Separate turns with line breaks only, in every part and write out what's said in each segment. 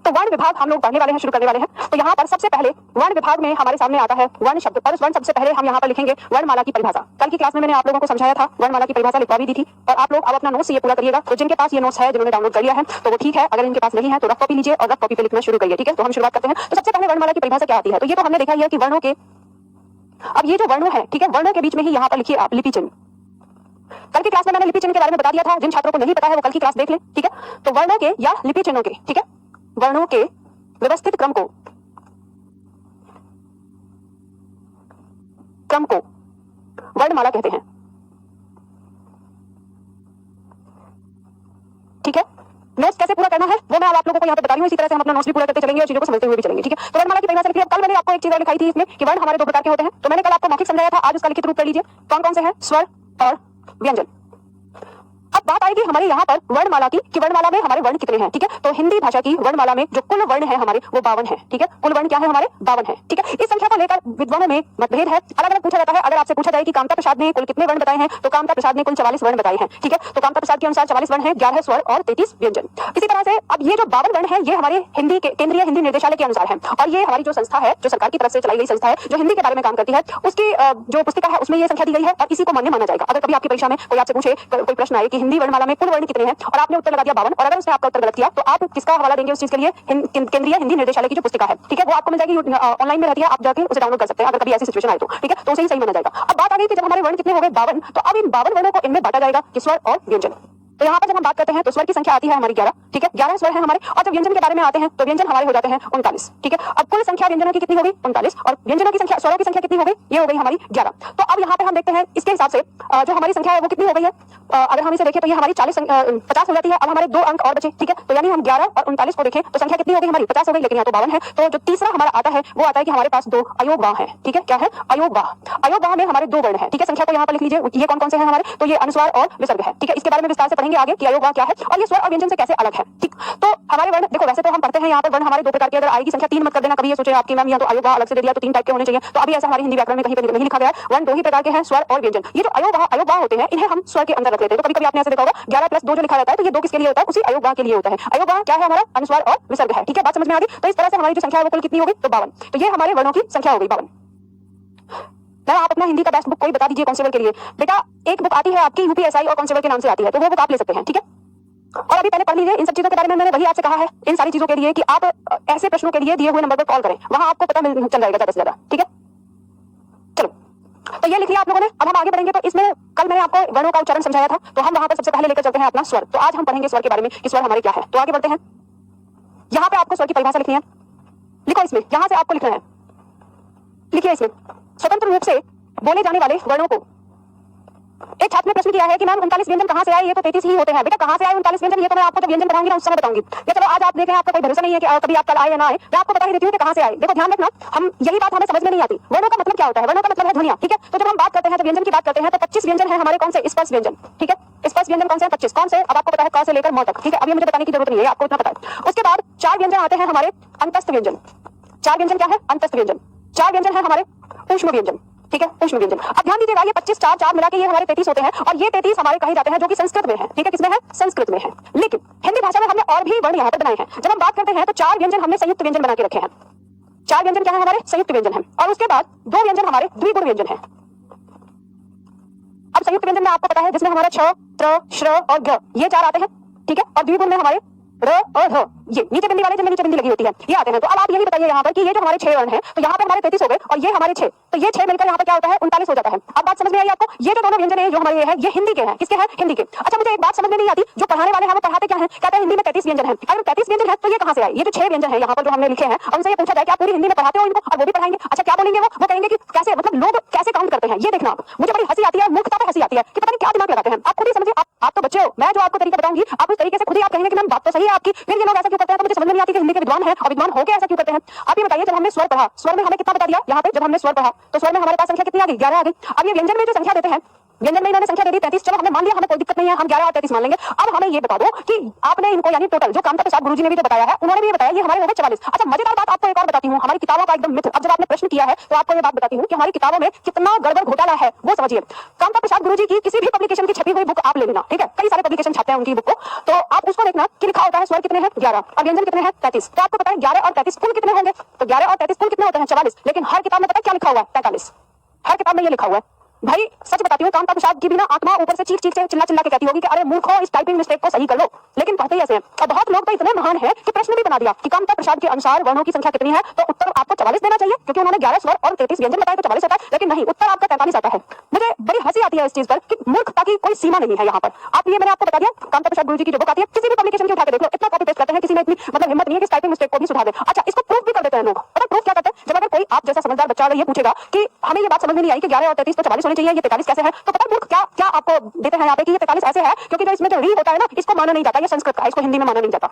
तो वर्ण विभाग हम लोग पढ़ने वाले हैं, शुरू करने वाले हैं। तो यहाँ पर सबसे पहले वर्ण विभाग में हमारे सामने आता है वर्ण शब्द। पर उस वर्ण सबसे पहले हम यहाँ पर लिखेंगे वर्णमाला की परिभाषा। कल की क्लास में मैंने आप लोगों को समझाया था, वर्णमाला की परिभाषा लिखवा भी दी थी, और आप लोग अब अपना नोट्स ये पूरा करिएगा। तो जिनके पास ये नोट्स है, जिन्होंने डाउनलोड कर लिया है तो वो ठीक है, अगर इनके पास नहीं है तो रफ कॉपी लीजिए और रफ कॉपी पे लिखना शुरू करिए। ठीक है, तो हम शुरुआत करते हैं। तो सबसे पहले वर्णमाला की परिभाषा क्या आती है? तो ये तो हमने देखा ही है कि वर्णों के, अब ये जो वर्णों है, ठीक है, वर्णों के बीच में ही यहाँ पर लिखिए आप लिपि चिन्ह। कल की क्लास में मैंने लिपि चिन्ह के बारे में बता दिया था, जिन छात्रों को नहीं पता है वो कल की क्लास देख लें। ठीक है, तो वर्णों के या लिपि चिन्हों के, ठीक है, वर्णों के व्यवस्थित क्रम को वर्णमाला कहते हैं। ठीक है, नोट्स कैसे पूरा करना है वो मैं आप लोगों को यहाँ पे बता रही हूँ। इसी तरह से हम अपना नोट्स भी पूरा करते चलेंगे और चीजों को समझते हुए भी चलेंगे। ठीक है, तो वर्णमाला की परिभाषा लिखी। अब कल मैंने आपको एक चीज और लिखाई थी इसमें कि वर्ण हमारे दो प्रकार के होते हैं। तो मैंने कल आपको मौखिक समझाया था, आज उसका लिखित रूप कर लीजिए। कौन कौन से हैं? स्वर और व्यंजन। अब बात आएगी हमारे यहाँ पर वर्णमाला की कि वर्णमाला में हमारे वर्ण कितने हैं। ठीक है, तो हिंदी भाषा की वर्णमाला में जो कुल वर्ण है हमारे वो 52 है। ठीक है, कुल वर्ण क्या है हमारे? 52 है। ठीक है, इस संख्या को लेकर विद्वानों में मतभेद है, अलग अलग पूछा जाता है। अगर आपसे पूछा जाए कि कामता प्रसाद ने कुल कितने वर्ण बताए हैं, तो कामता प्रसाद ने कुल 44 वर्ण बताए हैं। ठीक है, तो कामता प्रसाद के अनुसार 44 वर्ण है, 11 स्वर और 33 व्यंजन। इसी तरह से अब ये जो 52 वर्ण है ये हमारे हिंदी के केंद्रीय हिंदी निर्देशालय के अनुसार है, और ये हमारी जो संस्था है, जो सरकार की तरफ से चलाई गई संस्था है, जो हिंदी के बारे में काम करती है, उसकी जो पुस्तिका है उसमें ये संख्या दी गई है और इसी को मान्य माना जाएगा। अगर कभी आपकी परीक्षा में कोई आपसे पूछे, कोई प्रश्न आए कि हिंदी वर्णमाला में कुल वर्ण कितने हैं और आपने उत्तर लगा दिया 52, और अगर उसने आपका उत्तर गलत किया तो आप किसका हवाला देंगे उस चीज के लिए? केंद्रीय हिंदी निर्देशालय की जो पुस्तिका है। ठीक है, वो आपको मिल जाएगी, ऑनलाइन में रहती है, आप जाके उसे डाउनलोड कर सकते हैं अगर कभी ऐसी सिचुएशन आए तो। ठीक है, तो उसे ही सही माना जाएगा। अब बात आ गई कि जब हमारे वर्ण कितने हो गए 52, तो अब इन 52 वर्णों को इनमें बांटा जाएगा कि स्वर और व्यंजन। तो यहाँ पर जब हम बात करते हैं तो स्वर की संख्या आती है हमारी 11। ठीक है, 11 स्वर है हमारे, और जब व्यंजन के बारे में आते हैं तो व्यंजन हमारे हो जाते हैं 39। ठीक है, अब कुल संख्या व्यंजनों की कितनी होगी? 39, और व्यंजनों की संख्या, स्वरों की संख्या कितनी हो गई? ये हो गई हमारी 11। तो अब यहाँ पे हम देखते हैं इसके हिसाब से जो हमारी संख्या है वो कितनी हो गई है। अगर हम इसे देखें तो ये हमारी 50 हो जाती है। अब हमारे 2 अंक और बचे। ठीक है, तो यानी हम 11 और 39 को देखें तो संख्या कितनी हो गई हमारी? 50 हो गई, लेकिन यहाँ तो 52 है। तो जो तीसरा हमारा आता है वो आता है कि हमारे पास 2 अयोगवाह है। ठीक है, क्या है? अयोगवाह। अयोगवाह में हमारे 2 वर्ण है। ठीक है, संख्या को यहाँ पर लिख लीजिए। ये कौन कौन से हैं हमारे? तो ये अनुस्वार और विसर्ग है। ठीक है, इसके बारे में विस्तार से पढ़ेंगे आगे कि अयोगवाह क्या है और ये स्वर और व्यंजन से कैसे अलग है। ठीक, तो हमारे वर्ण देखो, वैसे तो हम पढ़ते हैं यहाँ पर वर्ण हमारे 2 प्रकार के, अगर आएगी संख्या 3 मत कर देना। कभी ये सोचे आपकी मैम यहाँ तो अयोगवाह अलग से दे दिया तो 3 टाइप के होने चाहिए, तो अभी ऐसा हमारी हिंदी व्याकरण में कहीं पर नहीं लिखा गया है। वर्ण 2 ही प्रकार के हैं, स्वर और व्यंजन। ये जो अयोगवाह होते हैं इन्हें हम स्वर के अंदर रख लेते हैं। तो कभी-कभी आपने ऐसे देखा होगा 11 + 2 जो लिखा रहता है तो ये 2 किसके लिए होता है? उसी अयोगवाह के लिए होता है। अयोगवाह क्या है हमारा? अनुस्वार और विसर्ग है। ठीक है, बात समझ में आ गई? तो इस तरह से हमारी जो संख्या है वो कुल कितनी हो गई? तो 52। तो ये हमारे वर्णों की संख्या हो गई 52। मैं आप अपना हिंदी का बेस्ट बुक कोई बता दीजिए कांस्टेबल के लिए। बेटा एक बुक आती है आपकी यूपीएसआई और कांस्टेबल के नाम से आती है, तो वो बुक आप ले सकते हैं। ठीक है, और अभी पहले पढ़ लीजिए इन सब चीजों के बारे में। मैंने वही आपसे कहा है इन सारी चीजों के लिए कि आप ऐसे प्रश्नों के लिए दिए हुए नंबर पर कॉल करें, वहां आपको पता चल जाएगा ज्यादा से ज्यादा। ठीक है, चलो तो ये लिख लिया आप लोगों ने। अब हम आगे बढ़ेंगे। तो इसमें कल मैंने आपको वर्णों का उच्चारण समझाया था, तो हम वहां पर सबसे पहले लेकर चलते हैं अपना स्वर। तो आज हम पढ़ेंगे स्वर के बारे में कि स्वर हमारे क्या है। तो आगे बढ़ते हैं। यहाँ पे आपको स्वर की परिभाषा लिखनी है, लिखो इसमें, यहां से आपको लिखना है। लिखिए इसमें, स्वतंत्र रूप से बोले जाने वाले वर्णों को। एक छात्र ने प्रश्न किया है कि मैम 39 व्यंजन कहां से आए? ये तो 33 ही होते हैं। बेटा कहां से आए 39 व्यंजन? ये तो मैं आपको जब व्यंजन बताऊंगी ना उस समय बताऊंगी। या चलो आज आप देखें, आपका कोई भरोसा नहीं है कि कभी आप कल आए या ना आए, मैं आपको बता ही देती हूं कि कहां से आए। देखो ध्यान रखना, हम यही बात हमें समझ में नहीं आती। वर्णों का मतलब क्या होता है? वर्णों का मतलब है ध्वनियां। ठीक है, तो जब हम बात करते हैं, जब व्यंजन की बात करते हैं तो 25 व्यंजन है हमारे। कौन से? स्पर्श व्यंजन। ठीक है, स्पर्श व्यंजन कौन से? 25। कौन से? अब आपको पता है क से लेकर म तक। ठीक है, अब ये मुझे बताने की जरूरत नहीं है, आपको इतना पता है। उसके बाद 4 व्यंजन आते हैं हमारे अंतस्थ व्यंजन। 4 व्यंजन क्या है? अंतस्थ व्यंजन। 4 व्यंजन है हमारे ऊष्म व्यंजन। ठीक है, ऊष्म व्यंजन। अब ध्यान दीजिएगा, ये 25 4 मिला के ये हमारे 33 होते हैं, और ये 33 हमारे कहे जाते हैं जो कि संस्कृत में है। ठीक है, किसमें है? संस्कृत में है। लेकिन हिंदी भाषा में हमने और भी वर्ण यहाँ पर बनाए हैं। जब हम बात करते हैं तो 4 व्यंजन हमने संयुक्त व्यंजन बना के रखे हैं। 4 व्यंजन क्या है हमारे? संयुक्त व्यंजन है। और उसके बाद 2 व्यंजन हमारे द्विगुण व्यंजन है। अब संयुक्त व्यंजन में आपको पता है जिसमें हमारा छ, त्र, श्र और घ ये 4 आते हैं। ठीक है, और द्विगुण में हमारे र और ध, ये नीचे बिंदी वाले जिनमें नीचे बिंदी लगी होती है, ये आते हैं। तो अब आप यही बताइए यहाँ पर कि ये जो हमारे 6 वर्ण हैं, तो यहाँ पे हमारे 33 हो गए और ये हमारे 6, तो ये 6 मिलकर यहाँ पर क्या होता है? 39 हो जाता है। अब बात समझ में आई आपको? ये जो दोनों व्यंजन है जो हमारे हैं, ये हिंदी के हैं। किसके हैं? हिंदी के। अच्छा, मुझे एक बात समझ में नहीं आती, जो पढ़ाने वाले हैं वो पढ़ाते क्या है? कहते हैं हिंदी में 33 व्यंजन है। अगर 33 व्यंजन है तो ये कहां से आए? ये जो 6 व्यंजन है यहाँ पर जो हमने लिखे हैं, उनसे ये पूछा जाए कि आप पूरी हिंदी में पढ़ाते हो इनको? और वो भी पढ़ाएंगे। अच्छा, क्या बोलेंगे वो कहेंगे कि कैसे, मतलब लोग कैसे काउंट करते हैं। ये देखना मुझे बड़ी हंसी आती है, मूर्खता पे हंसी आती है कि पता नहीं क्या दिमाग लगाते हैं। आप खुद ही समझिए, आप तो बच्चे हो, मैं जो आपको तरीका बताऊंगी आप उस तरीके से खुद ही आप कहेंगे कि मैम बात तो सही है आपकी, फिर ये लोग ऐसा क्यों करते हैं? तो मुझे समझ में नहीं आती कि हिंदी के विद्वान है और विद्वान होकर ऐसा क्यों करते हैं। आप ये बताइए, जब हमने स्वर पढ़ा, स्वर में हमें कितना बता दिया यहाँ पे? जब हमने स्वर पढ़ा तो स्वर में हमारे पास संख्या कितनी आ गई? 11 आ गई। अब ये व्यंजन में जो संख्या देते हैं, व्यंजन में इन्होंने संख्या दे दी 33। चलो हमने मान लिया, हमें कोई दिक्कत नहीं है, हम 11 और 33 मान लेंगे। अब हमें ये बता दो कि आपने इनको यानी टोटल जो कामता प्रसाद गुरुजी ने भी जो बताया है, उन्होंने भी बताया ये हमारे हो गए 44। अच्छा, मजेदार बात आपको एक और बताती हूँ, हमारी किताबों का एकदम मिथ। अब जब आपने प्रश्न किया है तो आपको ये बात बताती हूँ कि हमारी किताबों में कितना गड़बड़ घोटाला है वो समझिए। कामता प्रसाद गुरुजी की किसी भी पब्लिकेशन की छपी हुई बुक आप ले ले लेना, ठीक है। कई सारे पब्लिकेशन छापते हैं उनकी बुक को, तो आप उसको देखना कि लिखा होता है स्वर कितने हैं 11 और व्यंजन कितने हैं 33। तो आपको पता है 11 और 33 कुल कितने होंगे, तो 11 और 33 कुल कितने होते हैं 44। लेकिन हर किताब में पता है क्या लिखा हुआ है 43। हर किताब में ये लिखा हुआ है। भाई सच बताती हूँ, कामता प्रसाद की भी ना आत्मा ऊपर से चीख चीख से चिल्ला चिल्ला के कहती होगी कि अरे मूर्खों, इस टाइपिंग मिस्टेक को सही कर लो, लेकिन कहते ही ऐसे हैं। और बहुत लोग तो इतने महान हैं कि प्रश्न भी बना दिया कि कामता प्रसाद के अनुसार वर्णों की संख्या कितनी है, तो उत्तर आपको 44 देना चाहिए, क्योंकि उन्होंने 11 स्वर और 33 व्यंजन बताए तो 44 होता है। लेकिन नहीं, उत्तर आपका 43 आता है। मुझे बड़ी हंसी आती है इस चीज पर कि मूर्खता की कोई सीमा नहीं है यहाँ पर। आप ये मैंने आपको बता दिया, कामता प्रसाद गुरुजी की जो बुक आती है, किसी भी पब्लिकेशन की उठा के देख लो, इतना कॉपी पेस्ट करते हैं, किसी में इतनी मतलब हिम्मत नहीं है कि टाइपिंग मिस्टेक को भी सुधार दे। अच्छा, इसको प्रूफ भी कर देते हैं लोग। पता प्रूफ क्या करते हैं, जब अगर कोई आप जैसा समझदार बच्चा अगर ये पूछेगा कि हमें ये बात समझ में नहीं आई कि 11 और 33 तो 44 होने चाहिए, ये 43 कैसे है, तो पता मूर्ख क्या क्या आपको देते हैं यहाँ पे कि ये 43 ऐसे है क्योंकि जो इसमें जो री होता है ना, इसको माना नहीं जाता, ये संस्कृत का, इसको हिंदी में माना नहीं जाता।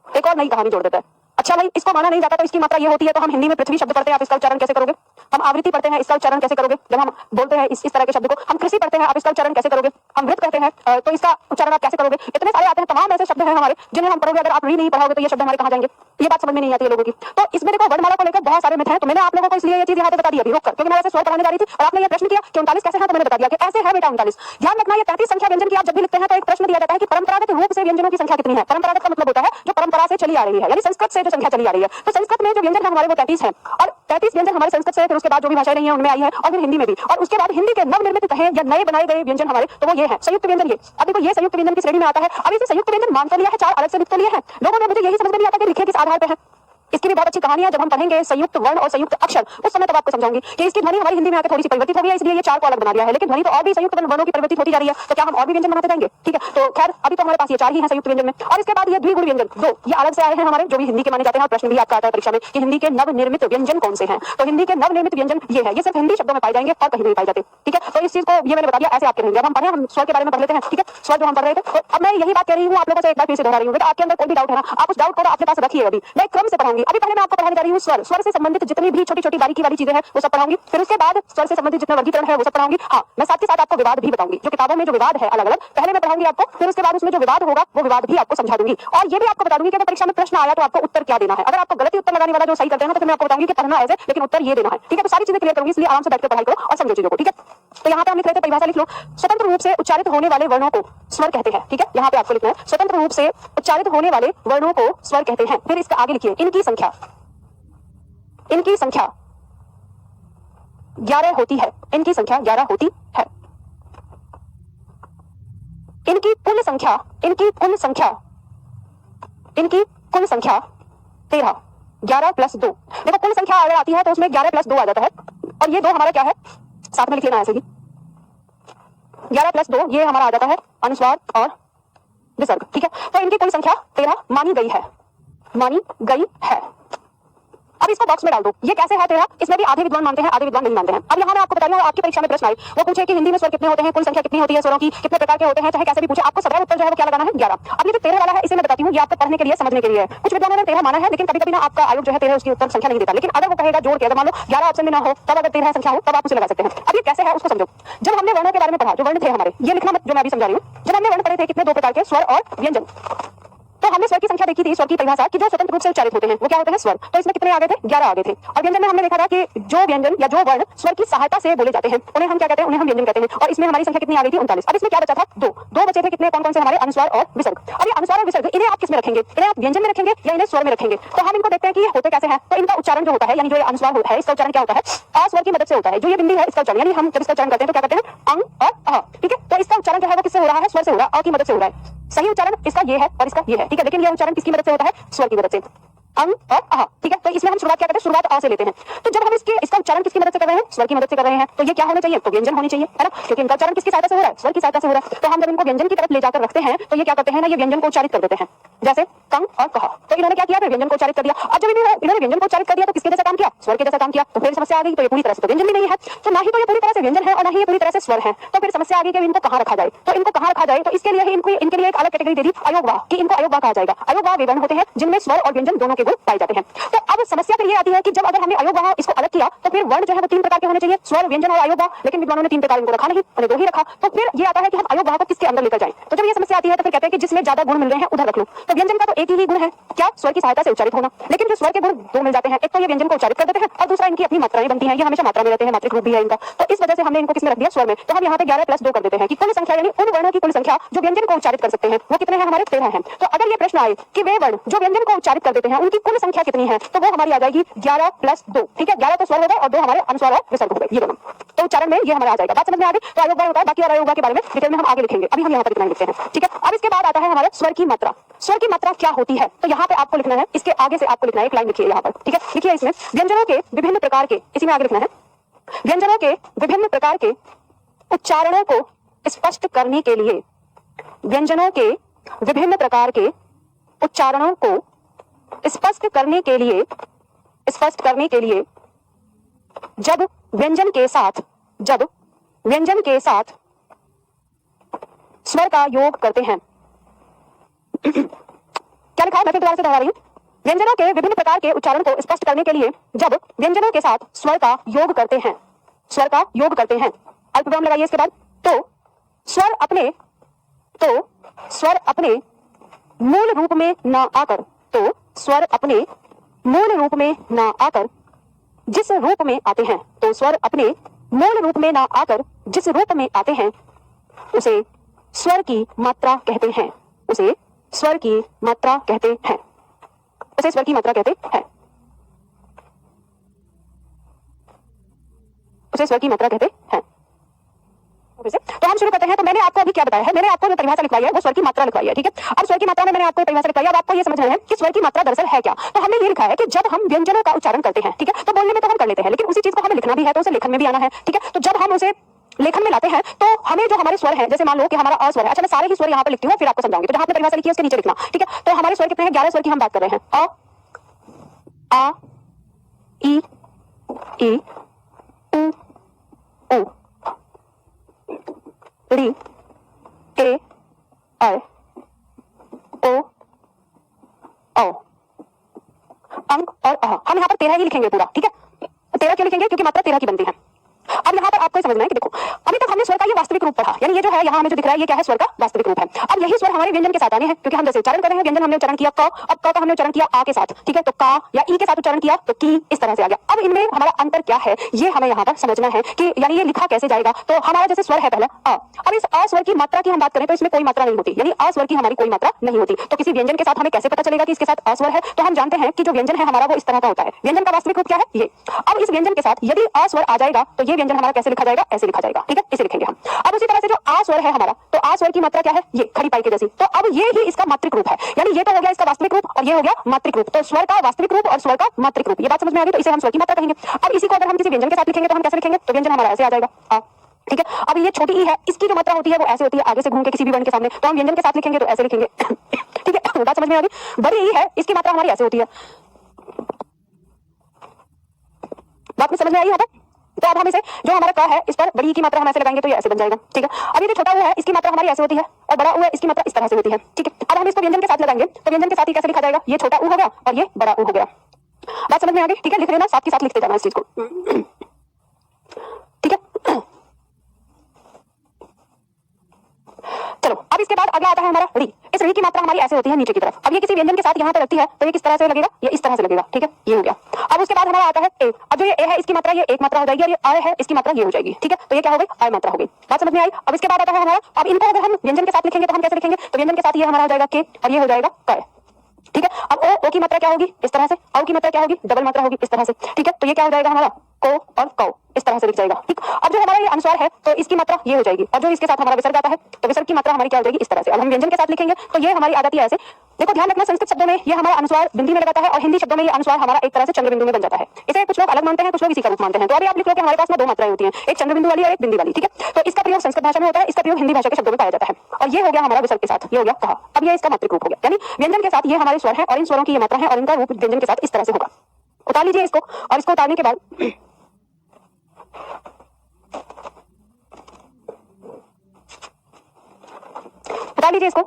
एक और नई कहानी जोड़ देता है। अच्छा भाई, इसको माना नहीं जाता तो इसकी मात्रा ये होती है, तो हम हिंदी में पृथ्वी शब्द पढ़ते हैं, आप इसका उच्चारण कैसे करोगे? हम आवृत्ति पढ़ते हैं, इसका उच्चारण कैसे करोगे? जब हम बोलते हैं इस तरह के शब्द को, हम कृषि पढ़ते हैं, आप इसका उच्चारण कैसे करोगे? हम वृत्त कहते हैं, तो इसका उच्चारण आप कैसे करोगे? इतने सारे आते हैं, तमाम ऐसे शब्द हैं हमारे जिन्हें हम पढ़ोगे, अगर आप री नहीं पढ़ोगे तो ये शब्द हमारे कहाँ जाएंगे? ये बात समझ में नहीं आती है लोगों की। तो इसमें देखो वर्णमाला को लेकर बहुत सारे मिथ हैं, तो मैंने आप लोगों को इसलिए ये चीज यहाँ पे बता दी अभी रोक कर, क्योंकि मैं ऐसे स्वर पढ़ाने जा रही थी और आपने ये प्रश्न किया कि 39 कैसे है, तो मैंने बता दिया कि ऐसे है बेटा 39। ध्यान रखना, ये 33 संख्या व्यंजन की आप जब भी लिखते हैं तो एक प्रश्न दिया जाता है कि परंपरागत रूप से व्यंजनों की संख्या कितनी है। परंपरागत का मतलब होता है जो परंपरा से चली आ रही है, यानी संस्कृत से जो संख्या चली आ रही है। तो संस्कृत में जो व्यंजन है हमारे वो 33 है, और 33 व्यंजन हमारे संस्कृत से, फिर उसके बाद जो भी भाषाएं नहीं है उनमें आई है, और फिर हिंदी में भी, और उसके बाद हिंदी के नवनिर्मित कहें या नए बनाए गए व्यंजन हमारे, तो वो ये है संयुक्त व्यंजन। ये अब देखो, ये संयुक्त व्यंजन की श्रेणी में आता है। अब इसे संयुक्त व्यंजन मान तो लिया है, 4 अलग से लिख तो लिए हैं लोगों ने, मुझे यही समझ में नहीं आता कि लिखे किस आधार पे है। इसकी भी बहुत अच्छी कहानी है, जब हम पढ़ेंगे संयुक्त वर्ण और संयुक्त अक्षर उस समय तब आपको समझाऊंगी कि इसकी ध्वनि हमारी हिंदी में आकर थोड़ी सी परिवर्तित हो गई है, इसलिए ये 4 को अलग बना दिया है, लेकिन ध्वनि तो और भी संयुक्त वर्णों की परिवर्तित होती जा रही है, तो क्या हम और भी व्यंजन बनाते जाएंगे? ठीक है, तो खैर अभी तो हमारे पास ये 4 ही है संयुक्त व्यंजन में। और इसके बाद ये द्विगुण व्यंजन 2, ये अलग से आए हैं हमारे, जो भी हिंदी के माने जाते हैं। प्रश्न भी आपका आता है परीक्षा में कि हिंदी के नवनिर्मित व्यंजन कौन से हैं, तो हिंदी के नवनिर्मित व्यंजन ये है, ये सिर्फ हिंदी शब्दों में पाए जाएंगे और कहीं नहीं पाए जाते। ठीक है, तो इस चीज को ये मैंने बता दिया, ऐसे आपके रहेंगे। अब हम पढ़े, हम स्वर के बारे में पढ़ लेते हैं। ठीक है, स्वर जो हम पढ़ रहे थे, तो अब मैं यही बात कह रही हूँ आप लोगों से, एक बार फिर से दोहरा रही हूँ। बेटा आपके अंदर कोई भी डाउट है ना, आप उस डाउट को अपने पास रखिए। अभी मैं क्रम से पढ़ाऊंगी। अभी पहले मैं आपको पढ़ाने जा रही हूँ स्वर, स्वर से संबंधित जितनी भी छोटी छोटी बारीकी वाली चीजें हैं वो सब पढ़ाऊंगी। फिर उसके बाद स्वर से संबंधित जितना वर्गीकरण है वो सब पढ़ाऊंगी। हाँ, मैं साथ के साथ आपको विवाद भी बताऊंगी, जो किताबों में जो विवाद है अलग अलग पहले मैं पढ़ाऊंगी आपको, फिर उसके बाद उसमें जो विवाद होगा वो विवाद भी आपको समझा दूंगी। और ये भी आपको बता दूंगी कि अगर परीक्षा में प्रश्न आया तो आपको उत्तर क्या देना है। अगर आपको गलती उत्तर लगाने वाला जो सही करते हैं तो फिर मैं आपको बताऊंगी कि पढ़ना ऐसे, लेकिन उत्तर ये देना है। ठीक है, तो सारी चीजें क्लियर करूंगी, इसलिए आराम से बैठ कर पढ़ाई करो और समझो चीजों को। ठीक है, तो यहाँ पे हम लिख रहे थे, परिभाषा लिख लो। स्वतंत्र रूप से उच्चारित होने वाले वर्णों को स्वर कहते हैं। ठीक है, यहाँ पे आपको लिखना है स्वतंत्र रूप से उच्चारित होने वाले वर्णों को स्वर कहते हैं। फिर इसका आगे लिखिए, इनकी संख्या 11 होती है। इनकी संख्या 11 होती है। इनकी कुल संख्या 13। 11 प्लस 2, देखो कुल संख्या अगर आती है तो उसमें 11 प्लस 2 आ जाता है, और ये 2 हमारा क्या है, साथ में लिख लेना ऐसे ही। 11 प्लस 2 ये हमारा आ जाता है अनुस्वार और विसर्ग। ठीक है, तो इनकी कुल संख्या 13 मानी गई है। अब इसको बॉक्स में डाल दो। ये कैसे है 13? इसमें भी आधे विद्वान मानते हैं, आधे विद्वान नहीं मानते हैं। अब यहाँ मैं आपको बता रही हूँ, आपकी परीक्षा में प्रश्न आए, वो पूछे कि हिंदी में स्वर कितने होते हैं, कुल संख्या कितनी होती है, स्वरों की कितने प्रकार के होते हैं, चाहे कैसे भी पूछे, आपको सदैव उत्तर जो है वो क्या लगाना है, 11। अब ये जो 13 वाला है इसे मैं बताती हूँ, ये आपको पढ़ने के लिए, समझने के लिए है। कुछ विद्वानों ने 13 माना है, लेकिन कभी कभी ना आपका आयोग जो है 13 उसकी उत्तर संख्या नहीं देता। लेकिन अगर वो कहेगा जोड़ के, अगर मान लो 11 ऑप्शन में ना हो, तब अगर 13 संख्या हो तब आप उसे लगा सकते हैं। अब ये कैसे है उसको समझो। जब हमने वर्णों के बारे में पढ़ा, जो वर्ण थे हमारे, ये लिखना मत जो मैं अभी समझा रही हूँ। जब हमने वर्ण पढ़े थे कितने, 2 प्रकार के, स्वर और व्यंजन, तो हमने स्वर की संख्या देखी थी, स्वर की परिभाषा कि जो स्वतंत्र रूप से उच्चारित होते हैं वो क्या होते हैं, स्वर। तो इसमें कितने आगे थे, 11 आगे थे। और व्यंजन में हमने देखा था कि जो व्यंजन या जो वर्ण स्वर की सहायता से बोले जाते हैं उन्हें हम क्या कहते हैं, उन्हें हम व्यंजन कहते हैं। और इसमें हमारी संख्या कितनी आ गई थी, 39। अब इसमें क्या बचा था, 2 बचे थे। कितने, कौन कौन से हमारे, अनुस्वार और विसर्ग। अब ये अनुस्वार और विसर्ग इन्हें आप किस में रखेंगे, इन्हें आप व्यंजन में रखेंगे या इन्हें स्वर में रखेंगे। तो हम इनको देखते हैं कि ये होते कैसे हैं। तो इनका उच्चारण जो होता है, यानी जो अनुस्वार होता है, इसका उच्चारण क्या होता है, अ स्वर की मदद से होता है। जो ये बिंदी है इसका उच्चारण, यानी हम जब इसका उच्चारण करते हैं तो क्या करते हैं, अंग और अ। ठीक है, तो इसका उच्चारण जो है वो किससे हो रहा है, स्वर से हो रहा है, अ की मदद से हो रहा है। सही उच्चारण इसका ये है और इसका ये है। ठीक है, लेकिन यह उच्चारण किसकी मदद से होता है, स्वर की मदद से, अंग और अ। ठीक है, तो इसमें हम शुरुआत क्या करते हैं, शुरुआत अ से लेते हैं। तो जब हम इसका उच्चारण किसकी मदद से कर रहे हैं, स्वर की मदद से कर रहे हैं, तो ये क्या होना चाहिए, तो व्यंजन होनी चाहिए, है ना, क्योंकि इनका उच्चारण किसकी सहायता से हो रहा है, स्वर की सहायता से हो रहा है। तो हम जब इनको व्यंजन की तरफ ले जाकर रखते हैं तो ये क्या करते हैं ना, ये व्यंजन को उच्चारित कर देते हैं, जैसे कंग और कहा। तो इन्होंने क्या किया, व्यंजन को उच्चारित कर दिया। अब जब इन्होंने व्यंजन को उच्चारित कर दिया तो किसके जैसा काम किया, स्वर के जैसा काम किया। तो फिर समस्या आ गई, तो ये पूरी तरह से तो व्यंजन भी नहीं है, तो ना ही तो ये पूरी तरह से व्यंजन है और ना ही ये पूरी तरह से स्वर है। तो फिर समस्या आ गई कि इनको कहाँ रखा जाए। तो इनको कहाँ रखा जाए, तो इसके लिए इनके लिए एक अलग कैटेगरी दे दी, अयोगवाह, कि इनको अयोगवाह कहा जाएगा। अयोगवाह वे वर्ण होते हैं जिनमें स्वर और व्यंजन दोनों के गुण पाए जाते हैं। तो अब समस्या फिर ये आती है कि जब अगर हमने अयोगवाह इसको अलग किया तो फिर वर्ण जो है वो 3 प्रकार के होने चाहिए, स्वर, व्यंजन और अयोगवाह। लेकिन विद्वानों ने 3 प्रकार इनको रखा नहीं, उन्हें 2 ही रखा। तो फिर ये आता है कि हम अयोगवाह को किसके अंदर लेकर जाएं। तो जब ये समस्या आती है तो फिर कहते हैं कि जिसमें ज्यादा गुण मिल रहे हैं उधर रख लो। तो व्यंजन का तो एक ही गुण है, क्या? स्वर की सहायता से उच्चारित होना। लेकिन जो स्वर के गुण दो मिल जाते हैं, एक तो ये व्यंजन को उच्चारित कर देते हैं और दूसरा इनकी अपनी मात्राएं बनती हैं, ये हमेशा मात्रा में रहते हैं, मात्रिक रूप भी है इनका। तो इस वजह से हमने इनको किसमें रख दिया? स्वर में। तो हम यहाँ पे 11 + 2 कर देते हैं कि कुल संख्या यानी उन वर्णों की कुल संख्या जो व्यंजन को उच्चारित कर सकते हैं वो कितने हैं? हमारे 13 हैं। तो अगर ये प्रश्न आए कि वे वर्ण जो व्यंजन को उच्चारित कर देते हैं उनकी कुल संख्या कितनी है, तो वो हमारी आ जाएगी 11 + 2। ठीक है, 11 तो स्वर हो गए और 2 हमारे अनुस्वार और विसर्ग हो गए, ये दोनों। तो उच्चारण में ये हमारा आ जाएगा। बात समझ में आ गई? तो अयोग होता है, बाकी और अयोग के बारे में डिटेल में हम आगे लिखेंगे, अभी हम यहाँ पर इतना लिखते हैं। ठीक है, अब इसके बाद आता है हमारे स्वर की मात्रा। स्वर की मात्रा क्या होती है? तो यहाँ पे आपको लिखना है, इसके आगे से आपको लिखना है, एक लाइन लिखिए यहाँ पर। ठीक है, लिखिए इसमें व्यंजनों के विभिन्न प्रकार के, इसी में आगे लिखना है, व्यंजनों के विभिन्न प्रकार के उच्चारणों को स्पष्ट करने के लिए, व्यंजनों के विभिन्न प्रकार के उच्चारणों को स्पष्ट करने के लिए, स्पष्ट करने के लिए जब व्यंजन के साथ, जब व्यंजन के साथ स्वर का योग करते हैं। क्या लिखा है? मैं फिर दोबारा से दोहरा रही हूं। व्यंजनों के विभिन्न प्रकार के उच्चारण को स्पष्ट करने के लिए जब व्यंजनों के साथ स्वर का योग करते हैं, स्वर का योग करते हैं, अल्प विराम लगाइए इसके बाद। तो स्वर अपने, तो स्वर अपने मूल रूप में ना आकर, तो स्वर अपने मूल रूप में ना आकर जिस रूप में आते हैं, तो स्वर अपने मूल रूप में ना आकर जिस रूप में आते हैं उसे स्वर की मात्रा कहते हैं, उसे स्वर की मात्रा कहते हैं, उसे स्वर की मात्रा कहते हैं, उसे स्वर की मात्रा कहते हैं। तो हम शुरू करते हैं। तो मैंने आपको अभी क्या बताया है? मैंने आपको जो परिभाषा लिखवाई है वो स्वर की मात्रा लिखवाई है। ठीक है, अब स्वर की मात्रा में मैंने आपको परिभाषा लिखवाई है। अब आपको ये समझना है कि स्वर की मात्रा दरअसल है क्या। तो हमने ये लिखा है कि जब हम व्यंजनों का उच्चारण करते हैं, ठीक है, तो बोलने में तो हम कर लेते हैं, लेकिन उसी चीज को हमें लिखना भी है, तो उसे लेखन में भी आना है। ठीक है, तो जब हम उसे लेखन में लाते हैं तो हमें जो हमारे स्वर हैं, जैसे मान लो कि हमारा अ स्वर है। अच्छा, मैं सारे ही स्वर यहाँ पर लिखती हूँ, फिर आपको समझाऊंगी। तो जहाँ आपने परिभाषा लिखी है उसके नीचे लिखना। ठीक है, तो हमारे स्वर कितने हैं? 11 स्वर की हम बात कर रहे हैं। अ, आ, ई, उ, ऊ, री, ए, ऐ, ओ, औ, अंग और अह। हम यहाँ पर 13 ही लिखेंगे पूरा। ठीक है, 13 क्यों लिखेंगे? क्योंकि मात्रा 13 की बनती है। अब यहाँ पर आपको समझना है कि देखो, अभी तक हमने स्वर का ये वास्तविक रूप पढ़ा, यानी ये जो है यहाँ हमें जो दिख रहा है ये क्या है? स्वर का वास्तविक रूप है। अब यही स्वर हमारे व्यंजन के साथ आने हैं, क्योंकि हम जैसे उच्चारण कर रहे हैं, व्यंजन हमने उच्चारण किया क, अब क का हमने उच्चारण किया आ के साथ। ठीक है, तो का या ई के साथ उच्चारण किया तो की, इस तरह से आ गया। अब इनमें हमारा अंतर क्या है ये हमें यहाँ पर समझना है कि यानी ये लिखा कैसे जाएगा। तो हमारा जैसे स्वर है पहला अ, अब इस अ स्वर की मात्रा की हम बात करें तो इसमें कोई मात्रा नहीं होती, यानी अ स्वर की हमारी कोई मात्रा नहीं होती। तो किसी व्यंजन के साथ हमें कैसे पता चलेगा कि इसके साथ अ स्वर है? तो हम जानते हैं कि जो व्यंजन है हमारा वो इस तरह का होता है। व्यंजन का वास्तविक रूप क्या है? ये। अब इस व्यंजन के साथ यदि अ स्वर आ जाएगा तो ये व्यंजन हमारा कैसे लिखा जाएगा? ऐसे लिखा जाएगा। ठीक है, इसे लिखेंगे हम। अब उसी तरह से जो आ स्वर है हमारा, तो आ स्वर की मात्रा क्या है? ये खड़ी पाई के जैसी। तो अब ये ही इसका मात्रिक रूप है, यानी ये तो हो गया इसका वास्तविक रूप और ये हो गया मात्रिक रूप। तो स्वर का वास्तविक रूप और स्वर का मात्रिक रूप, ये बात समझ में आ गई? तो इसे हम स्वर की मात्रा कहेंगे। अब इसी को अगर हम किसी व्यंजन के साथ लिखेंगे तो हम कैसे लिखेंगे? तो व्यंजन हमारा ऐसे आ जाएगा आ। ठीक है, अब ये छोटी ई है, इसकी जो मात्रा होती है वो ऐसे होती है, आगे से घूम के किसी भी वर्ण के सामने, तो हम व्यंजन के साथ लिखेंगे तो ऐसे लिखेंगे। ठीक है, बात समझ में आ गई? बड़ी ई है, इसकी मात्रा हमारी ऐसे होती है। बात में समझ में आई यहाँ पर? तो अब हम इसे जो हमारा क है इस पर बड़ी की मात्रा हम ऐसे लगाएंगे तो ये ऐसे बन जाएगा। ठीक है, अब ये जो छोटा ऊ है इसकी मात्रा हमारी ऐसे होती है और बड़ा ऊ है इसकी मात्रा इस तरह से होती है। ठीक है, अब हम इसको व्यंजन के साथ लगाएंगे तो व्यंजन के साथ ही कैसे लिखा जाएगा? ये छोटा ऊ हो गया और ये बड़ा ऊ हो गया। बात समझ में आ गई? ठीक है, लिख लेना, साथ के साथ लिखते जाना इस चीज को। ठीक है, चलो अब इसके बाद अगला आता है हमारा री। इस री की मात्रा हमारी ऐसे होती है नीचे की तरफ। अब ये किसी व्यंजन के साथ यहाँ पे लगती है तो ये किस तरह से लगेगा? ये इस तरह से लगेगा। ठीक है, ये हो गया। अब उसके बाद हमारा आता है ए। अब जो ये ए है इसकी मात्रा ये एक मात्रा हो जाएगी और ये आय है इसकी मात्रा ये हो जाएगी। ठीक है, तो ये क्या हो गई? आय मात्रा हो गई। बात समझ में आई? अब इसके बाद आता है हमारा, अब इनको अगर हम व्यंजन के साथ लिखेंगे तो हम कैसे लिखेंगे? तो व्यंजन के साथ ये हमारा हो जाएगा के और ये हो जाएगा क। ठीक है, अब ओ की मात्रा क्या होगी? इस तरह से। औ की मात्रा क्या होगी? डबल मात्रा होगी इस तरह से। ठीक है, तो ये क्या हो जाएगा हमारा? को और कौ, इस तरह से लिख जाएगा। ठीक, अब जो हमारा ये अनुस्वार है तो इसकी मात्रा ये हो जाएगी और जो इसके साथ हमारा विसर्ग आता है तो विसर्ग की मात्रा हमारी क्या हो जाएगी? इस तरह से। अब हम व्यंजन के साथ लिखेंगे तो ये हमारी आ जाती है ऐसे। देखो ध्यान रखना, संस्कृत शब्दों में ये हमारा अनुस्वार बिंदी में लगाता है और हिंदी शब्दों में ये अनुस्वार हमारा एक तरह से चंद्र बिंदु में बन जाता है। इसे कुछ लोग अलग मानते हैं, कुछ लोग इसी का रूप मानते हैं। तो अभी आप लिख लो कि हमारे पास में दो मात्राएं होती हैं, एक चंद्र बिंदु वाली और एक बिंदी वाली। ठीक है, तो इसका प्रयोग संस्कृत भाषा में होता है, इसका प्रयोग हिंदी भाषा के शब्दों में पाया जाता है। और ये हो गया हमारा विसर्ग के साथ, ये हो गया कहा। अब ये इसका मात्रिक रूप हो गया, यानी व्यंजन के साथ ये हमारे स्वर है और इन स्वरों की ये मात्रा है और इनका रूप व्यंजन के साथ इस तरह से होगा। उतार लीजिए इसको और इसको उतारने के बाद उतार लीजिए इसको।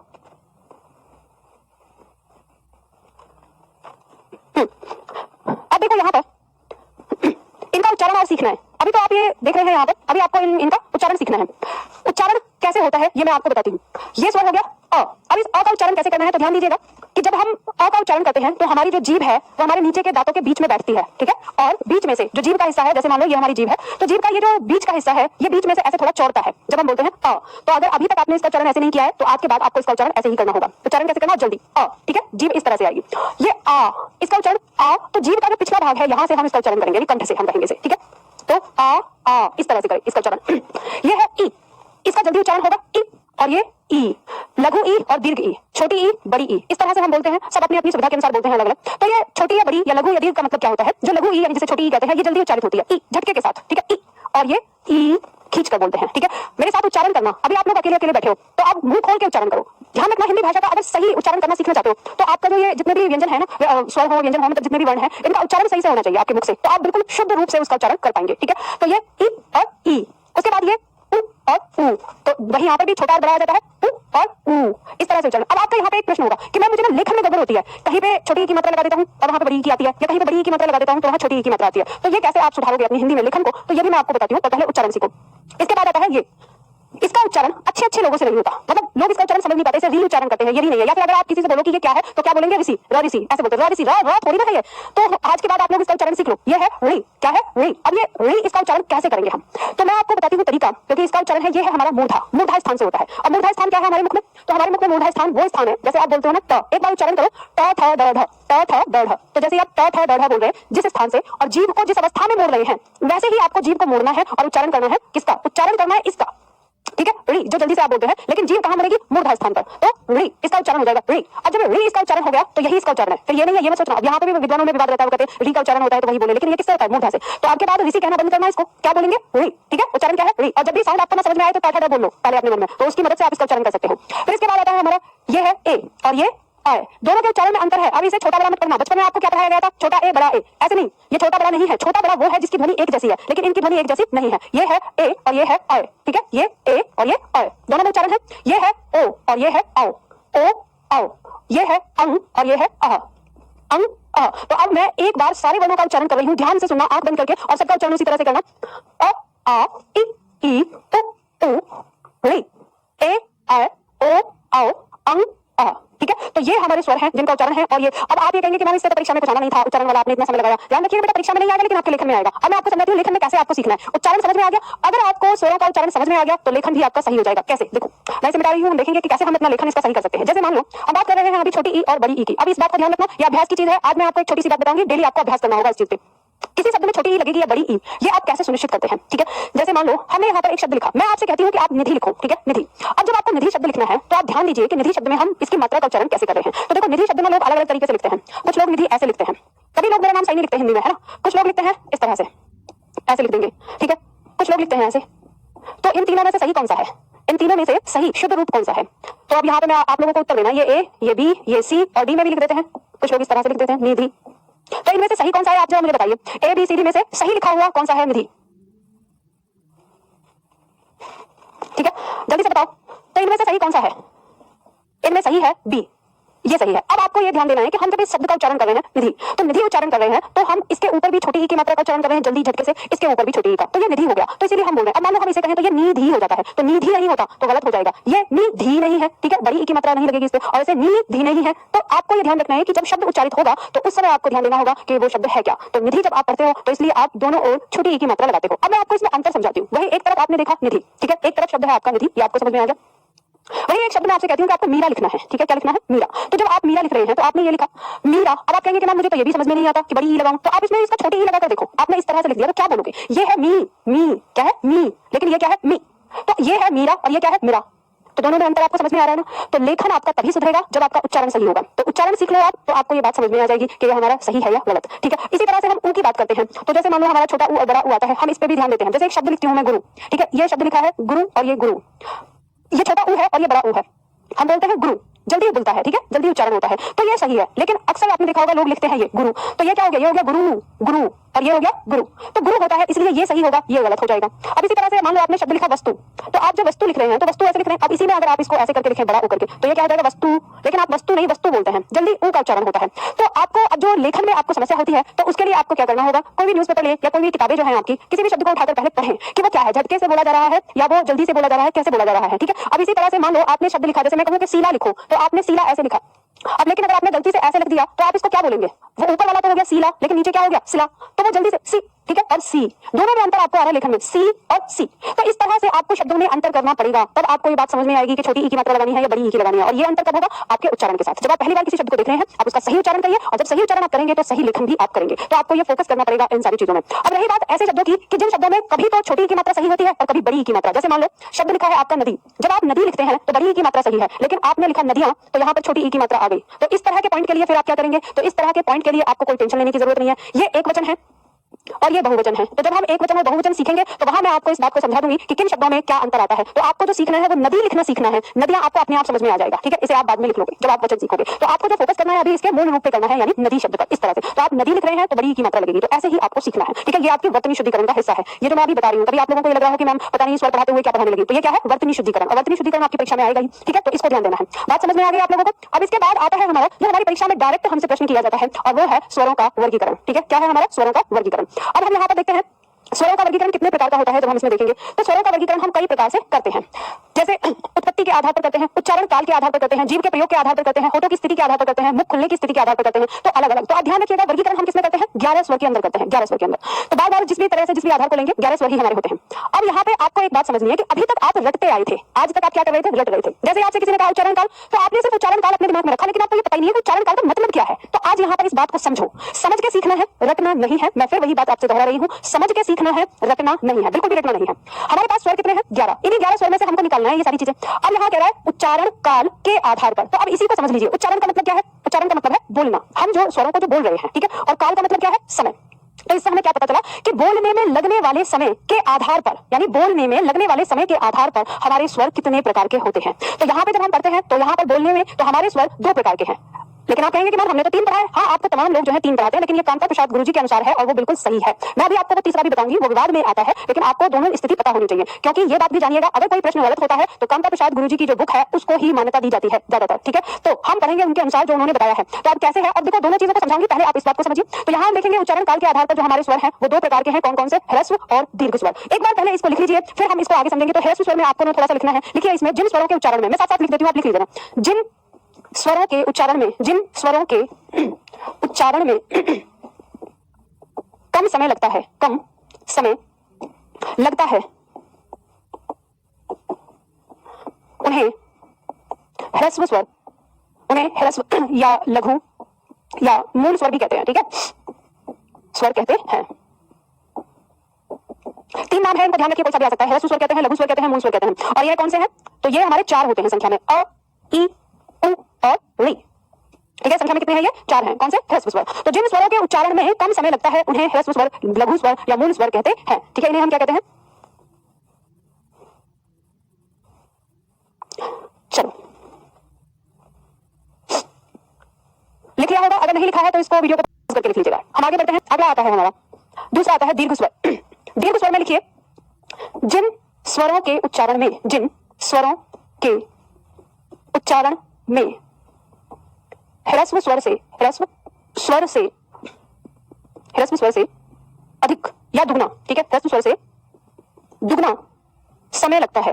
अब देखो यहाँ पर इनका उच्चारण और सीखना है। अभी तो आप ये देख रहे हैं यहाँ पर, अभी आपको इनका उच्चारण सीखना है। उच्चारण कैसे होता है ये मैं आपको बताती हूँ। ये स्वर हो गया अ। अब इस अ का उच्चारण कैसे करना है तो ध्यान दीजिएगा कि जब हम अ का उच्चारण करते हैं तो हमारी जो जीभ है वो हमारे नीचे के दांतों के बीच में बैठती है, ठीक है। और बीच में से जो जीभ का हिस्सा है, जैसे मान लो ये हमारी जीभ है, तो जीभ का ये जो बीच का हिस्सा है ये बीच में से ऐसे थोड़ा चौड़ता है जब हम बोलते हैं अ। तो अगर अभी तक आपने इसका उच्चारण ऐसे नहीं किया है तो आज के बाद आपको इसका उच्चारण ऐसे ही करना होगा। तो उच्चारण कैसे करना, जल्दी अ, ठीक है। जीभ इस तरह से आएगी, ये आ, इसका उच्चारण आ। तो जीभ का जो पिछला भाग है यहाँ से हम इसका उच्चारण करेंगे, कंठ से हम कहेंगे इसे, ठीक है। तो आ इस तरह से करें इसका उच्चारण। ये है ई, इसका जल्दी उच्चारण होगा ई। और ये ई, लघु ई और दीर्घ ई, छोटी ई बड़ी ई, इस तरह से हम बोलते हैं। सब अपनी अपनी सुविधा के अनुसार बोलते हैं अलग अलग। तो ये छोटी या बड़ी या लघु या दीर्घ का मतलब क्या होता है, जो लघु ई यानी जिसे छोटी ई कहते हैं ये जल्दी उच्चारित होती है ई, झटके के साथ, ठीक है। ई और ये ई खींच कर बोलते हैं, ठीक है। मेरे साथ उच्चारण करना। अभी आप लोग अकेले अकेले बैठे हो तो आप मुंह खोल के उच्चारण करो। ध्यान रखना हिंदी भाषा का अगर सही उच्चारण करना सीखना चाहते हो तो आपका जो ये जितने भी व्यंजन है ना, स्वर हो व्यंजन हो, मतलब जितने भी वर्ण है इनका उच्चारण सही से होना चाहिए आपके मुख से, तो आप बिल्कुल शुद्ध रूप से उसका उच्चारण कर पाएंगे, ठीक है। तो ये ई और ई, उसके बाद ये उ और ऊ, तो वही यहाँ पर भी छोटा और बड़ा आ जाता है उ और ऊ, इस तरह से उच्चारण। अब आपका यहाँ पे एक प्रश्न होगा कि मैं मुझे ना लेखन में गड़बड़ होती है, कहीं पे छोटी ई की मात्रा लगा देता हूँ और वहाँ पे बड़ी ई की आती है, या कहीं पे बड़ी ई की मात्रा लगा देता हूँ तो वहाँ छोटी ई की मात्रा आती है। तो ये कैसे आप सुधारोगे अपनी हिंदी में लेखन को, तो ये भी मैं आपको बताती हूँ। तो पहले उच्चारण सीखो। इसके बाद आता है ये, इसका उच्चारण अच्छे अच्छे लोगों से नहीं होता, मतलब लोग इसका उच्चारण समझ नहीं पाते, इसे री उच्चारण करते हैं, ये नहीं है। या फिर अगर आप किसी से बोलो कि ये क्या है तो क्या बोलेंगे, ऋषि, र ऋषि, ऐसे बोलते हैं, र ऋषि, र थोड़ी ना है ये। तो आज के बाद आप लोग इसका उच्चारण सीख लो, ये है री, क्या है री। अब ये री, इसका उच्चारण कैसे करेंगे हम, तो मैं आपको बताती हूँ तरीका, क्योंकि इसका उच्चारण है ये है हमारा मूर्धा, मूर्धा स्थान से होता है। और मूर्धा स्थान क्या है हमारे मुख में, तो हमारे मुख में मूर्धा स्थान वो स्थान है जैसे आप बोलते हो ना ट, एक बार उच्चारण करो ट थ ड ढ, ट थ ड ढ। तो जैसे आप ट थ ड ढ बोल रहे हैं जिस स्थान से, और जीभ को जिस अवस्था में मोड़ रहे हैं वैसे ही आपको जीभ को मोड़ना है और उच्चारण करना है किसका, उच्चारण करना है इसका, ठीक है। री, जो जल्दी से आप बोलते हैं, लेकिन जीभ कहां मरेगी, मूर्धा स्थान पर, तो री इसका उच्चारण हो जाएगा री। अब जब री इसका उच्चारण हो गया तो यही इसका उच्चारण है, फिर ये नहीं है, ये मत सोचना। अब यहाँ पे भी विद्वानों में विवाद रहता है, वो कहते हैं री का उच्चारण होता है तो वही बोले, लेकिन ये किससे होता है, मूर्धा से। तो आपके बाद ऋषि कहना बंद करना, इसको क्या बोलेंगे, री, ठीक है। उच्चारण क्या है री। और जब भी साउंड आपको ना समझ में आए तो टाटा बोल लो पहले अपने मन में, तो उसकी मदद से आप इसका उच्चारण कर सकते हो। फिर इसके बाद आता है हमारा ये है ए और ये आए, दोनों के उच्चारण में अंतर है। अब इसे छोटा बड़ा मत पढ़ना, बचपन में आपको क्या पढ़ाया गया था, छोटा ए बड़ा ए, ऐसे नहीं, ये छोटा बड़ा नहीं है। छोटा बड़ा वो है जिसकी ध्वनि एक जैसी है, लेकिन इनकी ध्वनि एक जैसी नहीं है। ये है ए और ये है आए, ठीक है। ये ए और ये आए, दोनों में उच्चारण है। ये है ओ और ये है आओ, ओ आओ। ये है अंग और ये है अह, अंग अह। तो अब मैं एक बार सारे वर्णों का उच्चारण कर रही हूँ, ध्यान से सुनना, आंख बंद करके, और सबका उच्चारण उसी तरह से करना। अ आ इ उ री, ए आ ओ आओ, अंग अह, ठीक है। तो ये हमारे स्वर हैं जिनका उच्चारण है। और ये अब आप ये कहेंगे कि मैंने इससे तो परीक्षा में कुछ आना नहीं था, उच्चारण वाला आपने इतना समय लगाया। ध्यान रखिए बेटा, परीक्षा में नहीं आएगा लेकिन आपके लेखन में आएगा। अब मैं आपको समझाती हूँ लेखन में कैसे आपको सीखना है। उच्चारण समझ में आ गया, अगर आपको स्वरों का उच्चारण समझ में आ गया तो लेखन भी आपका सही हो जाएगा। कैसे, देखो मैं इसे मिटा रही हूँ, हम देखेंगे कि कैसे हम अपना लेखन इसका सही कर सकते हैं। जैसे मान लो अब बात कर रहे हैं अभी छोटी ई और बड़ी ई की। अब इस बात का ध्यान रखना, यह अभ्यास की चीज है। आज मैं आपको एक छोटी सी बात बताऊंगी, डेली आपको अभ्यास करना होगा इस चीज पे। किसी शब्द में छोटी ई लगेगी या बड़ी ई, ये आप कैसे सुनिश्चित करते हैं, ठीक है। जैसे मान लो हमने यहाँ पर एक शब्द लिखा, मैं आपसे कहती हूँ कि आप निधि लिखो, ठीक है, निधि। अब जब आपको निधि शब्द लिखना है तो आप ध्यान दीजिए कि निधि शब्द में हम इसकी मात्रा का उच्चारण कैसे कर रहे हैं। तो देखो निधि शब्द में लोग अलग अलग तरीके से लिखते हैं। कुछ लोग निधि ऐसे लिखते हैं, कभी लोग मेरा नाम सही नहीं लिखते हिंदी में, है ना। कुछ लोग लिखते हैं इस तरह से, ऐसे लिख देंगे, ठीक है। कुछ लोग लिखते हैं ऐसे। तो इन तीनों में से सही कौन सा है, इन तीनों में से सही शुद्ध रूप कौन सा है। तो अब यहाँ पे मैं आप लोगों को उत्तर देना, ये ए, ये बी, ये सी और डी में भी लिख देते हैं। कुछ लोग इस तरह से लिख देते हैं निधि। तो इनमें से सही कौन सा है आप जरा मुझे बताइए, ए बी सी डी में से सही लिखा हुआ कौन सा है, निधि, ठीक है, जल्दी से बताओ। तो इनमें से सही कौन सा है, इनमें सही है बी, ये सही है। अब आपको ये ध्यान देना है कि हम जब इस शब्द का उच्चारण कर रहे हैं निधि, तो निधि उच्चारण कर रहे हैं तो हम इसके ऊपर भी छोटी ई की मात्रा का उच्चारण कर रहे हैं जल्दी झटके से, इसके ऊपर भी छोटी ई का, तो ये निधि हो गया। तो इसीलिए हम बोल रहे हैं। अब मान लो हम इसे कहें तो ये निधि हो जाता है, तो निधि नहीं होता तो गलत हो जाएगा, ये निधि नहीं है, ठीक है, बड़ी ई की मात्रा नहीं लगेगी इस पे, और ऐसे निधि नहीं है। तो आपको ये ध्यान रखना है कि जब शब्द उच्चारित होगा तो उस समय आपको ध्यान देना होगा कि वो शब्द है क्या। तो निधि जब आप पढ़ते हो तो इसलिए आप दोनों ओर छोटी ई की मात्रा लगाते हो। अब मैं आपको इसमें अंतर समझाती हूँ। वही एक तरफ आपने देखा निधि, ठीक है, एक तरफ शब्द है आपका निधि, ये आपको समझ में आ गया। वही एक शब्द मैं आपसे कहती हूँ कि आपको मीरा लिखना है, ठीक है, क्या लिखना है, मीरा। तो जब आप मीरा लिख रहे हैं तो आपने ये लिखा मीरा। अब आप कहेंगे कि मैम मुझे तो ये भी समझ में नहीं आता कि बड़ी ई लगाऊं, तो आप इसमें इसका छोटी ई लगाकर देखो। आपने इस तरह से लिख दिया तो क्या बोलोगे, ये है मी, मी क्या है मी, लेकिन ये क्या है मी। तो ये है मीरा और ये क्या है मीरा, तो दोनों में अंतर आपको समझ में आ रहा है ना। तो लेखन आपका तभी सुधरेगा जब आपका उच्चारण सही होगा। तो उच्चारण सीख लो आप, तो आपको ये बात समझ में आ जाएगी कि ये हमारा सही है या गलत, ठीक है। इसी तरह से हम ऊ की बात करते हैं। तो जैसे मान लो हमारा छोटा ऊ और बड़ा ऊ आता है, हम इस पे भी ध्यान देते हैं। जैसे एक शब्द लिखती हूँ मैं गुरु, ठीक है, ये शब्द लिखा है गुरु और ये गुरु, ये छोटा ऊ है और ये बड़ा ऊ है, हम बोलते हैं गुरु, जल्दी बोलता है, ठीक है, जल्दी उच्चारण होता है, तो ये सही है। लेकिन अक्सर आपने देखा होगा लोग लिखते हैं ये गुरु, तो ये क्या हो गया, ये हो गया गुरु, गुरु, और ये हो गया गुरु। तो गुरु होता है इसलिए ये सही होगा, ये गलत हो जाएगा। अब इसी तरह से मान लो आपने शब्द लिखा वस्तु, तो आप जब वस्तु लिख रहे हैं तो वस्तु ऐसे लिख रहे हैं। अब इसी में अगर आप इसको ऐसे करके लिखें बड़ा ऊ करके, तो ये क्या हो जाएगा वस्तु, लेकिन आप वस्तु नहीं वस्तु बोलते हैं, जल्दी ऊ का उच्चारण होता है। तो आपको अब जो लेखन में आपको समस्या होती है, तो उसके लिए आपको क्या करना होगा, कोई भी न्यूज़पेपर ले या कोई भी किताबें जो है आपकी, किसी भी शब्द को उठाकर पहले पढ़ें कि वो क्या है, झटके से बोला जा रहा है या वो जल्दी से बोला जा रहा है, कैसे बोला जा रहा है, ठीक है। अब इसी तरह से मान लो आपने शब्द लिखा, जैसे मैं कहूँ कि सीला लिखो, तो आपने सीला ऐसे लिखा। अब लेकिन अगर आपने गलती से ऐसे लिख दिया तो आप इसको क्या बोलेंगे, वो ऊपर वाला तो हो गया सीला, लेकिन नीचे क्या हो गया सिला, तो वो जल्दी से सी, ठीक है। और सी दोनों में अंतर आपको आ रहा है लेखन में, सी और सी। तो इस तरह से आपको शब्दों में अंतर करना पड़ेगा, तब आपको ये बात समझ में आएगी कि छोटी ई की मात्रा लगानी है या बड़ी ई की लगानी है। और ये अंतर कब होगा, आपके उच्चारण के साथ। जब आप पहली बार किसी शब्द को देख रहे हैं, आप उसका सही उच्चारण करिए, और जब सही उच्चारण आप करेंगे तो सही लेखन भी आप करेंगे। तो आपको ये फोकस करना पड़ेगा इन सारी चीजों में। अब रही बात ऐसे शब्दों की कि जिन शब्दों में कभी तो छोटी ई की मात्रा सही होती है और कभी बड़ी ई की मात्रा। जैसे मान लो शब्द लिखा है आपका नदी, जब आप नदी लिखते हैं तो बड़ी ई की मात्रा सही है, लेकिन आपने लिखा नदियां, तो यहाँ पर छोटी ई की मात्रा आ गई। तो इस तरह के पॉइंट के लिए फिर आप क्या करेंगे, तो इस तरह के पॉइंट के लिए आपको कोई टेंशन लेने की जरूरत नहीं है। ये एक वचन है और ये बहुवचन है, तो जब हम एक वचन और बहुवचन सीखेंगे तो वहां मैं आपको इस बात को समझा दूंगी कि किन शब्दों में क्या अंतर आता है। तो आपको जो सीखना है वो नदी लिखना सीखना है, नदियां आपको अपने आप समझ में आ जाएगा, ठीक है। इसे आप बाद में लिख लोगे जब आप वचन सीखोगे। तो आपको जो फोकस करना है अभी इसके मूल रूप पे करना है, यानी नदी शब्द पर। इस तरह से तो आप नदी लिख रहे हैं तो बड़ी की मात्रा लगेगी, तो ऐसे ही आपको सीखना है, ठीक है। ये आपकी वर्तनी शुद्धिकरण का हिस्सा है, ये जो मैं अभी बता रही हूँ। कभी आप लोगों को ये लग रहा हो कि मैम पता नहीं स्वर पढ़ाते हुए क्या पढ़ाने लगी, तो ये क्या है, वर्तनी शुद्धिकरण। और वर्तनी शुद्धिकरण आपकी परीक्षा में आएगा ही, ठीक है। तो इसको ध्यान देना है। बात समझ में आ गई आप लोगों को। अब इसके बाद आता है हमारा, ये हमारी परीक्षा में डायरेक्ट हमसे प्रश्न किया जाता है, और वो है स्वरों का वर्गीकरण, ठीक है। क्या है हमारा स्वरों का वर्गीकरण। अब हम यहाँ पर देखते हैं स्वरों का वर्गीकरण कितने प्रकार का होता है, जब हम इसमें देखेंगे। तो स्वरों का वर्गीकरण हम कई प्रकार से करते हैं, जैसे उत्पत्ति के आधार पर करते हैं, उच्चारण काल के आधार पर करते हैं, जीव के प्रयोग के आधार पर करते हैं, होठों की स्थिति के आधार पर करते हैं, मुख खुलने की स्थिति के आधार पर करते हैं। तो अलग अलग, तो आप ध्यान रखिएगा वर्गीकरण हम किसमें करते हैं, 11 स्वर के अंदर करते हैं, 11 स्वर के अंदर। तो बार बार जिस भी तरह से जिस भी आधार को लेंगे 11 स्वर ही हमारे होते हैं। अब यहाँ पे आपको एक बात समझनी है कि अभी तक आप रटते आए थे, आज तक आप क्या कर रहे थे, रट रहे थे। जैसे आपसे किसी ने कहा उच्चारण काल, तो आपने सिर्फ उच्चारण काल अपने दिमाग में रखा, लेकिन आपको ये पता ही नहीं है कि उच्चारण काल का मतलब क्या है। तो आज यहाँ पर इस बात को समझो, समझ के सीखना है, रटना नहीं है। मैं फिर वही बात आपसे दोहरा रही हूँ, समझ के सीखना है, रटना नहीं है, बिल्कुल भी रटना नहीं है। हमारे पास स्वर कितने हैं, 11। इन्हीं 11 स्वर में से हमको निकालना है ये सारी चीजें। अब यहाँ कह रहा है उच्चारण काल के आधार पर, तो अब इसी को समझ लीजिए। उच्चारण का मतलब क्या है, उच्चारण का मतलब है बोलना, हम जो स्वरों को जो बोल रहे हैं, ठीक है। और काल का मतलब क्या है, समय। तो इससे हमें क्या पता चला कि बोलने में लगने वाले समय के आधार पर, यानी बोलने में लगने वाले समय के आधार पर हमारे स्वर कितने प्रकार के होते हैं। तो यहाँ पे जब हम पढ़ते हैं तो यहाँ पर बोलने में तो हमारे स्वर 2 प्रकार के हैं। लेकिन आप कहेंगे कि मैम हमने तो 3 पढ़ा है। हाँ, आपको तमाम लोग जो है 3 पढ़ाते हैं, लेकिन ये कामता प्रसाद गुरुजी के अनुसार है और वो बिल्कुल सही है। मैं अभी आपको वो तीसरा भी बताऊंगी, वो विवाद में आता है, लेकिन आपको दोनों स्थिति पता होनी चाहिए। क्योंकि ये बात भी जानिएगा, अगर कोई प्रश्न गलत होता है तो कामता प्रसाद गुरुजी की जो बुक है उसको ही मान्यता दी जाती है ज्यादातर, ठीक है। तो हम पढ़ेंगे उनके अनुसार जो उन्होंने बताया है। तो अब कैसे है, अब देखो दोनों चीजों को समझाऊंगी, पहले आप इस बात को समझिए। तो यहाँ हम देखेंगे उच्चारण काल के आधार पर जो हमारे स्वर हैं वो 2 प्रकार के हैं। कौन कौन से, ह्रस्व और दीर्घ स्वर। एक बार पहले इसको लिख लीजिए, फिर हम इसको आगे समझेंगे। तो ह्रस्व स्वर में आपको थोड़ा सा लिखना है, लिखिए इसमें जिन स्वरों के उच्चारण में, मैं साथ साथ लिख देती हूँ, आप लिख लीजिए, जिन स्वरों के उच्चारण में, जिन स्वरों के उच्चारण में कम समय लगता है, कम समय लगता है, उन्हें ह्रस्व स्वर, उन्हें ह्रस्व या लघु या मूल स्वर भी कहते हैं, ठीक है। स्वर कहते हैं। 3 नाम है, इनको ध्यान रखिए, कोई सा भी आ सकता है। ह्रस्व स्वर कहते हैं, लघु स्वर कहते हैं, मूल स्वर कहते हैं। और ये कौन से हैं, तो ये हमारे 4 होते हैं संख्या में, अ, ई, उ और ऋ, ठीक है। संख्या में कितने हैं, ये 4 हैं। कौन से, ह्रस्व स्वर। तो जिन स्वरों के उच्चारण में कम समय लगता है उन्हें ह्रस्व स्वर, लघु स्वर या मूल स्वर कहते हैं, ठीक है। इन्हें हम क्या कहते हैं, चलो लिख लिया होगा, अगर नहीं लिखा है तो इसको वीडियो को पॉज करके लिख लीजिएगा। हम आगे बढ़ते हैं। अगला आता है हमारा, दूसरा आता है दीर्घ स्वर। दीर्घ स्वर में लिखिए जिन स्वरों के उच्चारण में, जिन स्वरों के उच्चारण में ह्रस्व स्वर से, ह्रस्व स्वर से, ह्रस्व स्वर से अधिक या दुगना, ठीक है, ह्रस्व स्वर से दुगना समय लगता है।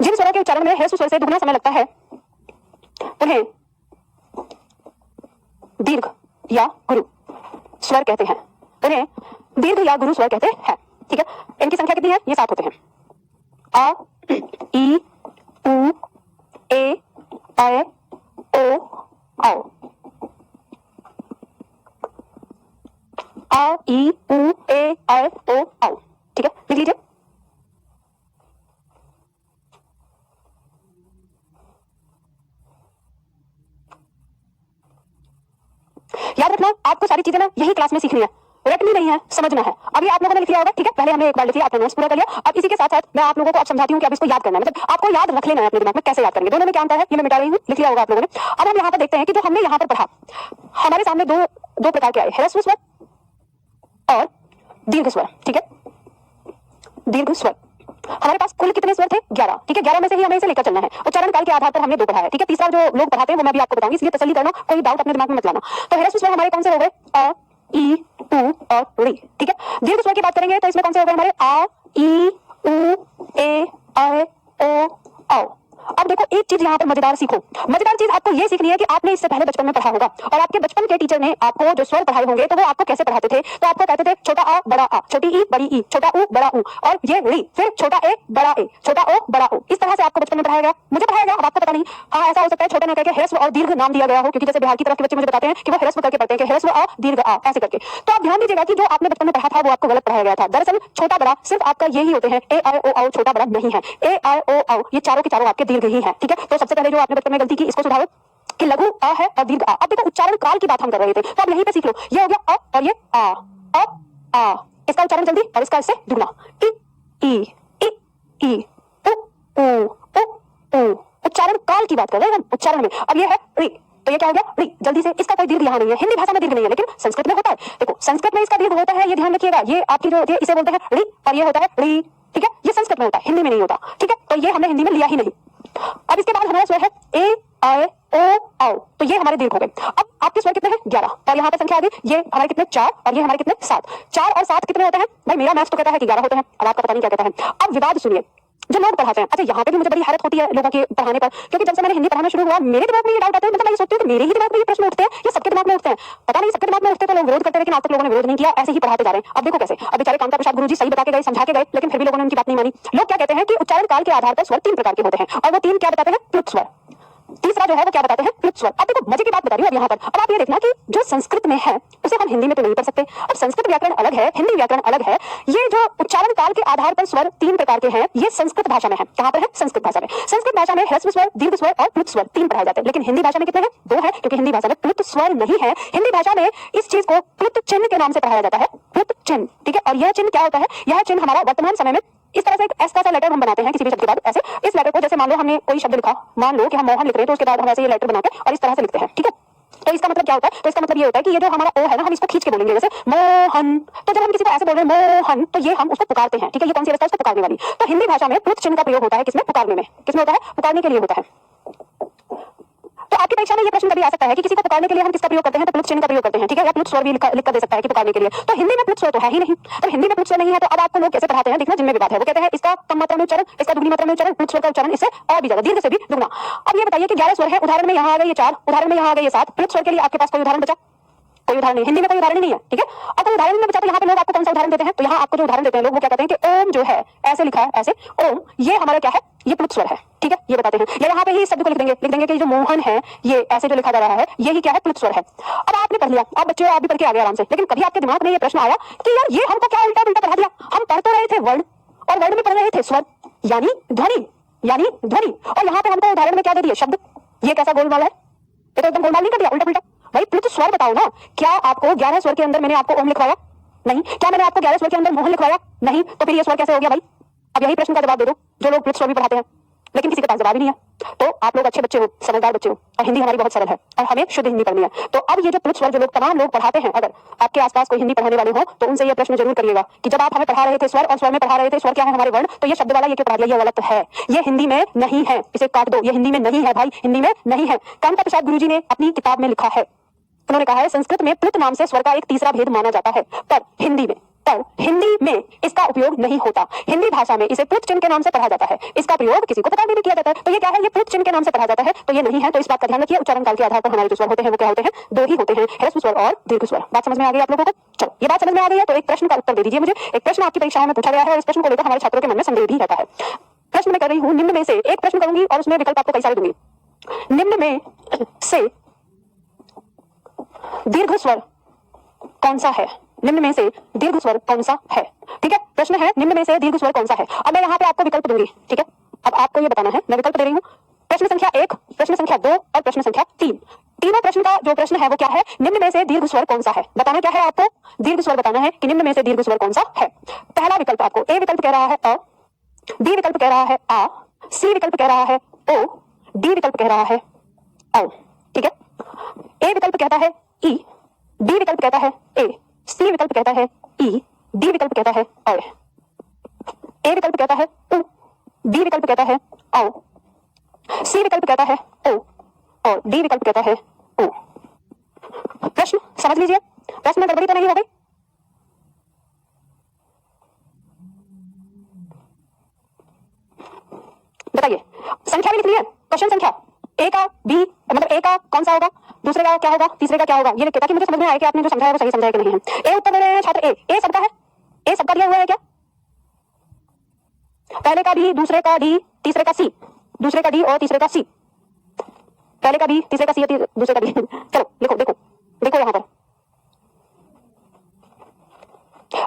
जिन स्वरों के उच्चारण में ह्रस्व स्वर से दुगना समय लगता है उन्हें दीर्घ या गुरु स्वर कहते हैं, उन्हें दीर्घ या गुरु स्वर कहते हैं, ठीक है। इनकी संख्या कितनी है, ये 7 होते हैं। आ, ई, उ, ए, ऐ, ओ, औ। आ, ई, उ, ए, ऐ, ओ, औ, ठीक है, लिख लीजिए। याद रखना, आपको सारी चीजें ना यही क्लास में सीखनी है, रटनी नहीं है, समझना है। अभी आप लोगों ने लिख लिया होगा, ठीक है, पहले हमने एक बार लिख लिया, आपने नोट्स पूरा कर लिया। अब इसी के साथ साथ मैं आप लोगों को अब समझाती हूँ कि अब इसको याद करना है, मतलब आपको याद रख लेना है अपने दिमाग में, कैसे याद करेंगे। दोनों में क्या अंतर है, ये मैं मिटा रही हूँ, लिख लिया होगा आप लोगों ने। अब हम यहाँ पर देखते हैं कि जो हमने यहाँ पर पढ़ा, हमारे सामने 2 दो प्रकार के आए, ह्रस्व स्वर और दीर्घ स्वर। ठीक है, दीर्घ स्वर। हमारे पास कुल कितने स्वर थे? 11। ठीक है, 11 में से ही हमें इसे लेकर चलना है। उच्चारण काल के आधार पर हमने दो पढ़ा है। ठीक है, तीसरा जो लोग पढ़ाते हैं वो मैं भी आपको बताऊंगी, इसलिए तसल्ली करना, कोई डाउट अपने दिमाग में मत लाना। तो ह्रस्व स्वर हमारे कौन से हो गए? अ, ई, उ और ऋ। ठीक है, दीर्घ स्वर की बात करेंगे तो इसमें कौन से हो गए हमारे? आ, ई, उ, ए, ऐ, ओ, औ। अब देखो एक चीज यहाँ पर मजेदार सीखो। मजेदार चीज आपको ये सीखनी है कि आपने इससे पहले बचपन में पढ़ा होगा और आपके बचपन के टीचर ने आपको जो स्वर पढ़ाए होंगे तो वो आपको कैसे पढ़ाते थे? तो आपको कहते थे छोटा आ बड़ा आ, छोटी ई बड़ी ई, छोटा उ बड़ा उ, और ये ऋ, फिर छोटा ए बड़ा ए, छोटा ओ बड़ा ओ। इस तरह से आपको बचपन में पढ़ाया गया, मुझे पढ़ाया गया, अब आपको पता नहीं। हाँ, ऐसा हो सकता है छोटा न करके ह्रस्व और दीर्घ नाम दिया गया हो, क्योंकि जैसे बिहार की तरफ के बच्चे मुझे बताते हैं कि वो ह्रस्व करके पढ़ते हैं कि ह्रस्व आ दीर्घ आ ऐसे करके। तो आप ध्यान दीजिएगा कि जो आपने बचपन में पढ़ा था वो आपको गलत पढ़ाया गया था। दरअसल छोटा बड़ा सिर्फ आपका यही होते हैं, ए आई ओ औ, छोटा बड़ा नहीं है। ए आई ओ औ ये चारों के चारों आपके दीर्घ ही है। ठीक है, तो सबसे पहले जो आपने बचपन में गलती की इसको सुधारो कि लघु अ है और दीर्घ आ। अब देखो उच्चारण काल की बात हम कर रहे थे तो अब यहीं पे सीख लो, ये हो गया अ और ये आ, अ आ, इसका उच्चारण जल्दी और इसका इससे दुगना, ई ई ई ई उ उ उ। उच्चारण काल की बात कर रहे हैं हम, उच्चारण में। अब ये है ऋ, तो ये क्या हो गया? ऋ। जल्दी से, इसका कोई दीर्घ यहाँ नहीं है, हिंदी भाषा में दीर्घ नहीं है, लेकिन संस्कृत में होता है। देखो संस्कृत में इसका दीर्घ होता है, ये ध्यान रखिएगा। ये आपकी जो होती है इसे बोलते हैं ऋ और ये होता है ऋ। ठीक है, ये संस्कृत में होता है, हिंदी में नहीं होता। ठीक है, तो ये हमने हिंदी में लिया ही नहीं। अब इसके बाद हमारा स्वर है ए आई ओ औ, तो ये हमारे दीर्घ हो गए। अब आपके स्वर कितने हैं? 11, और यहाँ पे संख्या आ गई, ये हमारे कितने? 4, और ये हमारे कितने? 7। 4 और 7 कितने होते हैं भाई? मेरा मैथ्स तो कहता है कि 11 होते हैं, अब आपका पता नहीं क्या कहता है। अब विवाद सुनिए, जो लोग पढ़ाते हैं। अच्छा, यहाँ पे भी मुझे बड़ी हैरत होती है लोगों के पढ़ाने पर, क्योंकि जब से मैंने हिंदी पढ़ाना शुरू हुआ मेरे दिमाग में ये डाउट आता है, मतलब मैं ये सोचती हूँ कि मेरे ही दिमाग में ये प्रश्न उठते हैं, ये सबके दिमाग में उठते हैं। पता नहीं सबके दिमाग में उठते तो लोग विरोध करते हैं, लेकिन आज तक लोगों ने विरोध नहीं किया, ऐसे ही पढ़ाते जा रहे हैं। अब देखो कैसे, अब बेचारे कांता प्रसाद गुरुजी सही बता के गए, समझा के गए, लेकिन फिर भी लोगों ने उनकी बात नहीं मानी। लोग क्या कहते हैं कि उच्चारण काल के आधार पर स्वर 3 प्रकार के होते हैं, और वो 3 क्या बताते हैं? प्लुत स्वर। तीसरा जो है वो क्या बताते हैं? प्लुत स्वर। अब देखो मजे की बात बता रही हूँ अब यहाँ पर। अब आप ये देखना कि जो संस्कृत में है उसे हम हिंदी में तो नहीं पढ़ सकते। अब संस्कृत व्याकरण अलग है, हिंदी व्याकरण अलग है। ये जो उच्चारण काल के आधार पर स्वर 3 प्रकार के हैं, ये संस्कृत भाषा में है। कहाँ पर है? संस्कृत भाषा में। संस्कृत भाषा में ह्रस्व स्वर, दीर्घ स्वर और प्लुत स्वर 3 पढ़ाए जाते हैं, लेकिन हिंदी भाषा में कितने हैं? 2 है, क्योंकि हिंदी भाषा में प्लुत स्वर नहीं है। हिंदी भाषा में इस चीज को प्लुत चिन्ह के नाम से पढ़ाया जाता है, प्लुत चिन्ह। ठीक है, और यह चिन्ह क्या होता है? यह चिन्ह हमारा वर्तमान समय में इस तरह से एक एस का लेटर हम बनाते हैं किसी भी शब्द के बाद ऐसे। इस लेटर को जैसे मान लो हमने कोई शब्द लिखा, मान लो कि हम मोहन लिख रहे हैं, तो उसके बाद हम ऐसे ये लेटर बना के और इस तरह से लिखते हैं। ठीक है, तो इसका मतलब क्या होता है? तो इसका मतलब ये होता है कि ये जो हमारा ओ है ना, हम इसको खींच के बोलेंगे जैसे मोहन। तो जब हम किसी को ऐसे बोल रहे हैं मोहन, तो ये हम उसको पुकारते हैं। ठीक है, ये कौन सी अवस्था है? उसको पुकारने वाली। तो हिंदी भाषा में प्लुत चिन्ह का प्रयोग होता है किसमें? पुकारने में। किसमें होता है? पुकारने के लिए होता है। तो आपकी परीक्षा में ये प्रश्न कभी आ सकता है कि किसी को पुकारने के लिए हम किसका प्रयोग करते हैं? तो प्लुत चिन्ह का प्रयोग करते हैं। ठीक है, या प्लुत स्वर भी लिख कर दे सकता है कि पुकारने के लिए। तो हिंदी में प्लुत स्वर तो है ही नहीं। तो हिंदी में प्लुत स्वर नहीं है, तो अब आपको लोग कैसे पढ़ाते हैं? देखना, जिनमें विवाद है वो कहते हैं इसका कम मात्रा में उच्चारण, इसका दुगनी मात्रा में उच्चारण, प्लुत स्वर का उच्चारण इससे और भी ज्यादा, दीर्घ से भी दुगना। अब ये बताइए कि 11 स्वर है, उदाहरण में यहाँ आ गए ये 4, उदाहरण में यहाँ आ गए ये 7। प्लुत स्वर के लिए आपके पास कोई उदाहरण बचा? कोई उदाहरण नहीं, हिंदी में कोई उदाहरण नहीं है। ठीक है, अब कोई उदाहरण नहीं बचा तो यहाँ पे लोग आपको कौन सा उदाहरण देते हैं? तो यहाँ आपको जो उदाहरण देते हैं लोग वो क्या कहते हैं कि ओम जो है ऐसे लिखा है, ऐसे ओम, ये हमारा क्या है? ये प्लुत स्वर है। ठीक है, ये बताते हैं, या यहाँ पे ही शब्द को लिख देंगे कि जो मोहन है ये ऐसे जो लिखा जा रहा है यही क्या है? प्लुत स्वर है। अब आपने पढ़ लिया, आप बच्चे आप भी पढ़ के आ गए आराम से, लेकिन कभी आपके दिमाग में ये प्रश्न आया कि यार ये हमको क्या उल्टा उल्टा पढ़ा दिया? हम पढ़ तो रहे थे वर्ण और वर्ण में पढ़ रहे थे स्वर, यानी ध्वनि, यानी ध्वनि, और यहाँ पे हमको उदाहरण में क्या दे दिए? शब्द। ये कैसा गोलमाल है? ये तो एकदम गोलमाल नहीं कर दिया, उल्टा पुल्टा। भाई प्लुत स्वर बताओ ना, क्या आपको 11 स्वर के अंदर मैंने आपको ओम लिखवाया? नहीं। क्या मैंने आपको 11 स्वर के अंदर मोहन लिखवाया? नहीं। तो फिर ये स्वर कैसे हो गया भाई? अब यही प्रश्न का जवाब दे दो जो लोग प्लुत स्वर भी पढ़ाते हैं, लेकिन किसी के पास जवाब ही नहीं है। तो आप लोग अच्छे बच्चे हो, समझदार बच्चे हो, और हिंदी हमारी बहुत सरल है और हमें शुद्ध हिंदी पढ़नी है। तो अब ये जो प्लुत स्वर जो लोग तमाम लोग पढ़ाते हैं, अगर आपके आसपास कोई हिंदी पढ़ाने वाले हो तो उनसे ये प्रश्न जरूर करिएगा कि जब आप हमें पढ़ा रहे थे स्वर और स्वर में पढ़ा रहे थे स्वर क्या है? हमारे वर्ण, तो ये शब्द वाला ये क्यों पढ़ा दिया? ये गलत है, ये हिंदी में नहीं है, इसे काट दो, ये हिंदी में नहीं है भाई, हिंदी में नहीं है। कांता प्रसाद गुरुजी ने अपनी किताब में लिखा है, उन्होंने कहा है संस्कृत में प्लुत नाम से स्वर का एक तीसरा भेद माना जाता है, पर हिंदी में इसका उपयोग नहीं होता। हिंदी भाषा में इसे प्लुत चिन्ह के नाम से पढ़ा जाता है, इसका प्रयोग किसी को पुकारने में किया जाता है। तो ये क्या है? ये प्लुत चिन्ह के नाम से पढ़ा जाता है, तो ये नहीं है। तो इस बात का ध्यान रखिए, उच्चारण काल के आधार पर हमारे जो स्वर होते हैं वो क्या होते हैं? 2 ही होते हैं, ह्रस्व स्वर और दीर्घ स्वर। बात समझ में आ गई आप लोगों को? चलो, ये बात समझ में आ गई है तो एक प्रश्न का उत्तर दे दीजिए मुझे। एक प्रश्न आपकी परीक्षाओं में पूछा गया है और इस प्रश्न को लेकर हमारे छात्रों के मन में संदेह भी रहता है। प्रश्न मैं कर रही हूँ, निम्न में से एक प्रश्न करूंगी और उसमें विकल्प आपको कई सारे दूंगी। निम्न में से दीर्घ स्वर कौन सा है? निम्न में से दीर्घ स्वर कौन सा है? ठीक है, प्रश्न है निम्न में से दीर्घ स्वर कौन सा है। अब मैं यहाँ पे आपको विकल्प दूंगी। ठीक है, अब आपको ये बताना है, मैं विकल्प दे रही हूँ। प्रश्न संख्या 1, प्रश्न संख्या 2 और प्रश्न संख्या 3। तीनों प्रश्न का जो प्रश्न है वो क्या है? निम्न में से दीर्घ स्वर कौन सा है? बताना क्या है आपको? दीर्घ स्वर बताना है कि निम्न में से दीर्घ स्वर कौन सा है। पहला विकल्प आपको ए विकल्प कह रहा है अ, बी विकल्प कह रहा है आ, सी विकल्प कह रहा है ओ, डी विकल्प कह रहा है औ। ठीक है, ए विकल्प कहता है ई, डी विकल्प कहता है ए, सी विकल्प कहता है ई, डी विकल्प कहता है अ, ए विकल्प कहता है उ, बी विकल्प कहता है औ, सी विकल्प कहता है ओ और डी विकल्प कहता है ओ। प्रश्न समझ लीजिए, प्रश्न में गड़बड़ी तो नहीं हो गई? बताइए, संख्या भी लिख ली है, क्वेश्चन संख्या ए का बी मतलब ए का कौन सा होगा, दूसरे का क्या होगा, तीसरे का क्या होगा, ये लिख के, ताकि मुझे समझ में आए कि आपने जो समझा है वो सही समझा है कि नहीं है। ए उत्तर दे रहे हैं छात्र ए सबका है, ए सबका दिया हुआ है क्या? पहले का बी, दूसरे का डी, तीसरे का सी, दूसरे का डी और तीसरे का सी, पहले का बी, तीसरे का सी, दूसरे का डी। चलो लिखो, देखो देखो यहां पर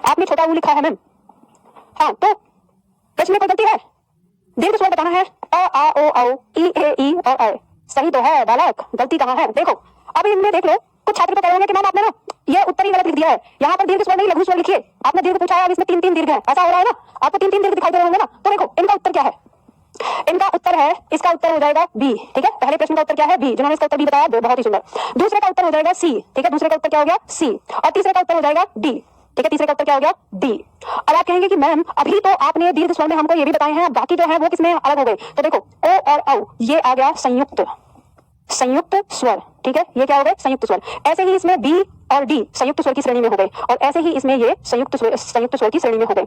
आपने छोटा ऊ लिखा है मैम। हाँ तो प्रश्न में कोई गलती है? दीर्घ स्वर बताना है, अ आ ओ औ ई ए ई और अ। सही तो है बालक, गलती कहाँ है? देखो अब इनमें देख लो, कुछ छात्र तो कह रहे होंगे कि मैम आपने ना ये उत्तर ही गलत लिख दिया है, यहाँ पर दीर्घ स्वर नहीं लघु स्वर लिखिए। आपने दीर्घ पूछा है, अब इसमें तीन तीन दीर्घ है, ऐसा हो रहा है ना, आपको तीन तीन दीर्घ दिखाई दे रहे होंगे ना। तो देखो इनका उत्तर क्या है, इनका उत्तर है, इसका उत्तर हो जाएगा बी, ठीक है। पहले प्रश्न का उत्तर क्या है? बी, जिन्होंने इसका उत्तर बी बताया बहुत ही सुंदर। दूसरे का उत्तर हो जाएगा सी, ठीक है, दूसरे का उत्तर क्या हो गया? सी। और तीसरे का उत्तर हो जाएगा डी, ठीक है, तीसरे का उत्तर क्या हो गया? डी। अब आप कहेंगे कि मैम अभी तो आपने दीर्घ स्वर में हमको ये भी बताए हैं, बाकी जो है वो किसमें अलग हो गए? तो देखो ओ और औ ये आ गया संयुक्त, संयुक्त स्वर, ठीक है, ये क्या हो गए? संयुक्त स्वर। ऐसे ही इसमें बी और डी संयुक्त स्वर की श्रेणी में हो गए, और ऐसे ही इसमें ये संयुक्त स्वर की श्रेणी में हो गए।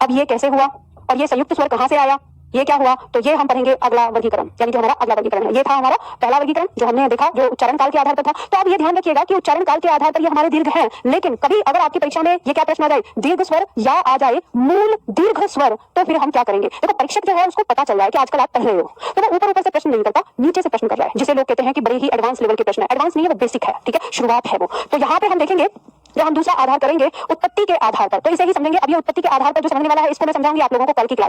अब ये कैसे हुआ और ये संयुक्त स्वर कहां से आया, ये क्या हुआ? तो ये हम पढ़ेंगे अगला वर्गीकरण, यानी जो हमारा अगला वर्गीकरण है। ये था हमारा पहला वर्गीकरण जो हमने देखा, जो उच्चारण काल के आधार पर था। तो अब ये ध्यान रखिएगा कि उच्चारण काल के आधार पर ये हमारे दीर्घ हैं, लेकिन कभी अगर आपकी परीक्षा में ये क्या प्रश्न आ जाए, दीर्घ स्वर या आ जाए मूल दीर्घ स्वर, तो फिर हम क्या करेंगे? देखो परीक्षक जो है उसको पता चल रहा है कि आजकल आप पढ़ रहे हो, तो वो ऊपर ऊपर से प्रश्न नहीं करता, नीचे से प्रश्न कर रहा है, जिसे लोग कहते हैं कि बड़े ही एडवांस लेवल के प्रश्न है। एडवांस नहीं है, वो बेसिक है, ठीक है, शुरुआत है वो। तो यहाँ पे हम देखेंगे, जब हम दूसरा आधार करेंगे उत्पत्ति के आधार पर, तो इसे ही समझेंगे। अब ये उत्पत्ति के आधार पर जो समझने वाला है, इसको मैं समझाऊंगी आप लोगों को कल की क्लास।